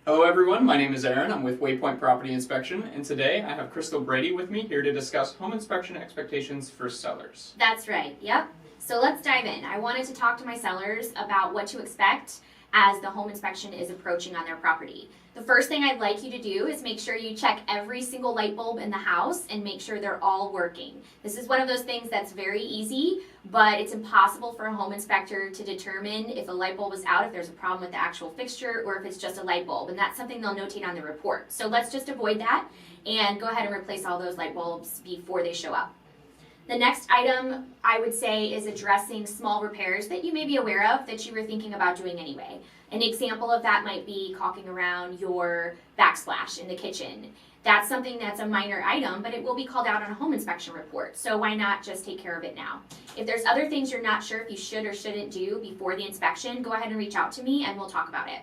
Hello everyone, my name is Aaron. I'm with Waypoint Property Inspection, and today I have Crystal Brady with me here to discuss home inspection expectations for sellers. That's right, yep. So let's dive in. I wanted to talk to my sellers about what to expect as the home inspection is approaching on their property. The first thing I'd like you to do is make sure you check every single light bulb in the house and make sure they're all working. This is one of those things that's very easy, but it's impossible for a home inspector to determine if a light bulb is out, if there's a problem with the actual fixture, or if it's just a light bulb, and that's something they'll notate on the report. So let's just avoid that and go ahead and replace all those light bulbs before they show up. The next item I would say is addressing small repairs that you may be aware of that you were thinking about doing anyway. An example of that might be caulking around your backsplash in the kitchen. That's something that's a minor item, but it will be called out on a home inspection report, so why not just take care of it now? If there's other things you're not sure if you should or shouldn't do before the inspection, go ahead and reach out to me and we'll talk about it.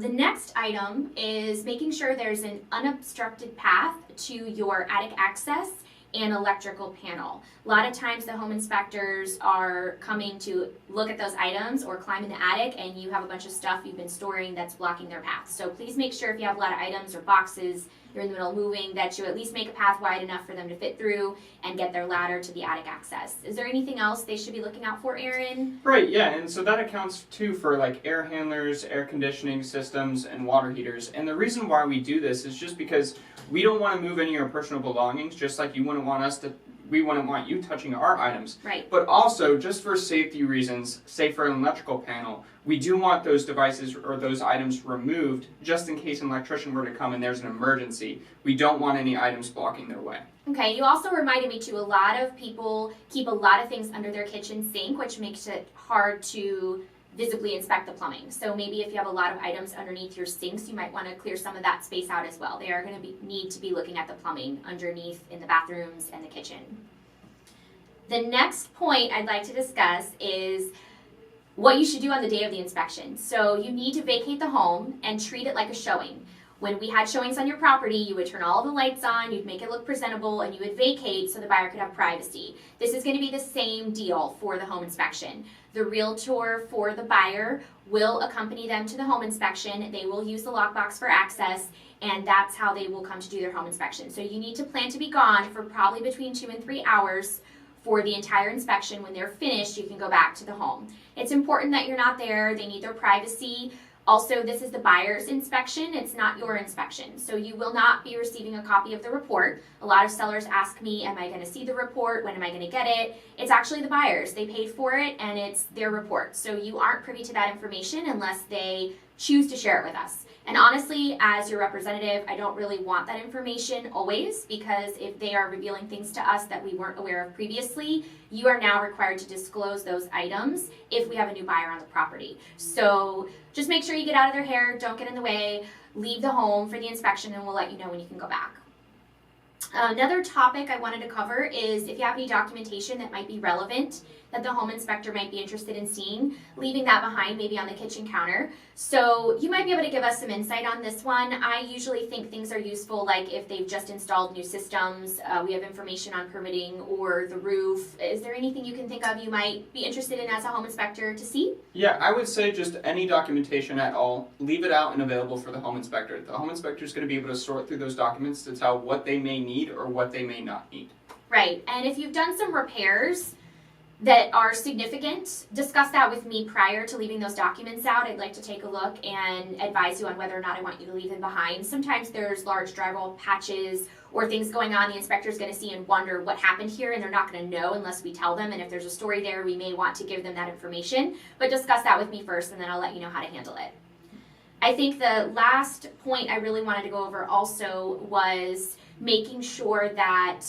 The next item is making sure there's an unobstructed path to your attic access and electrical panel. A lot of times the home inspectors are coming to look at those items or climb in the attic and you have a bunch of stuff you've been storing that's blocking their path. So please make sure if you have a lot of items or boxes, you're in the middle of moving, that you at least make a path wide enough for them to fit through and get their ladder to the attic access. Is there anything else they should be looking out for, Aaron? Right, yeah, and so that accounts too for like air handlers, air conditioning systems, and water heaters. And the reason why we do this is just because we don't want to move any of your personal belongings, just like we wouldn't want you touching our items. Right. But also, just for safety reasons, say for an electrical panel, we do want those devices or those items removed just in case an electrician were to come and there's an emergency. We don't want any items blocking their way. Okay, you also reminded me too, a lot of people keep a lot of things under their kitchen sink, which makes it hard to visibly inspect the plumbing. So maybe if you have a lot of items underneath your sinks, you might want to clear some of that space out as well. They are going to need to be looking at the plumbing underneath in the bathrooms and the kitchen. The next point I'd like to discuss is what you should do on the day of the inspection. So you need to vacate the home and treat it like a showing. When we had showings on your property, you would turn all the lights on, you'd make it look presentable, and you would vacate so the buyer could have privacy. This is going to be the same deal for the home inspection. The realtor for the buyer will accompany them to the home inspection. They will use the lockbox for access, and that's how they will come to do their home inspection. So you need to plan to be gone for probably between 2 and 3 hours for the entire inspection. When they're finished, you can go back to the home. It's important that you're not there. They need their privacy. Also, this is the buyer's inspection, it's not your inspection. So you will not be receiving a copy of the report. A lot of sellers ask me, am I going to see the report? When am I going to get it? It's actually the buyers. They paid for it and it's their report. So you aren't privy to that information unless they choose to share it with us. And honestly, as your representative, I don't really want that information always, because if they are revealing things to us that we weren't aware of previously, you are now required to disclose those items if we have a new buyer on the property. So just make sure you get out of their hair, don't get in the way, leave the home for the inspection, and we'll let you know when you can go back. Another topic I wanted to cover is if you have any documentation that might be relevant that the home inspector might be interested in seeing, leaving that behind maybe on the kitchen counter. So you might be able to give us some insight on this one. I usually think things are useful, like if they've just installed new systems, we have information on permitting or the roof. Is there anything you can think of you might be interested in as a home inspector to see? Yeah, I would say just any documentation at all, leave it out and available for the home inspector. The home inspector is going to be able to sort through those documents to tell what they may need or what they may not need. Right, and if you've done some repairs that are significant, discuss that with me prior to leaving those documents out. I'd like to take a look and advise you on whether or not I want you to leave them behind. Sometimes there's large drywall patches or things going on the inspector's going to see and wonder what happened here, and they're not going to know unless we tell them. And if there's a story there, we may want to give them that information. But discuss that with me first, and then I'll let you know how to handle it. I think the last point I really wanted to go over also was making sure that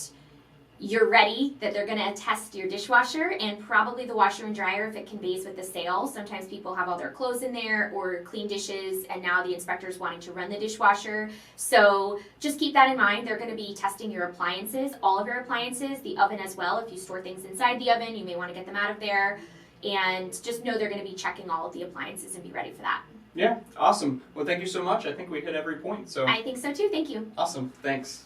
you're ready, that they're going to attest your dishwasher and probably the washer and dryer if it conveys with the sale. Sometimes people have all their clothes in there or clean dishes, and now the inspector's wanting to run the dishwasher. So just keep that in mind. They're going to be testing your appliances, all of your appliances, the oven as well. If you store things inside the oven, you may want to get them out of there. And just know they're going to be checking all of the appliances and be ready for that. Yeah, awesome. Well, thank you so much. I think we hit every point. So I think so too. Thank you. Awesome. Thanks.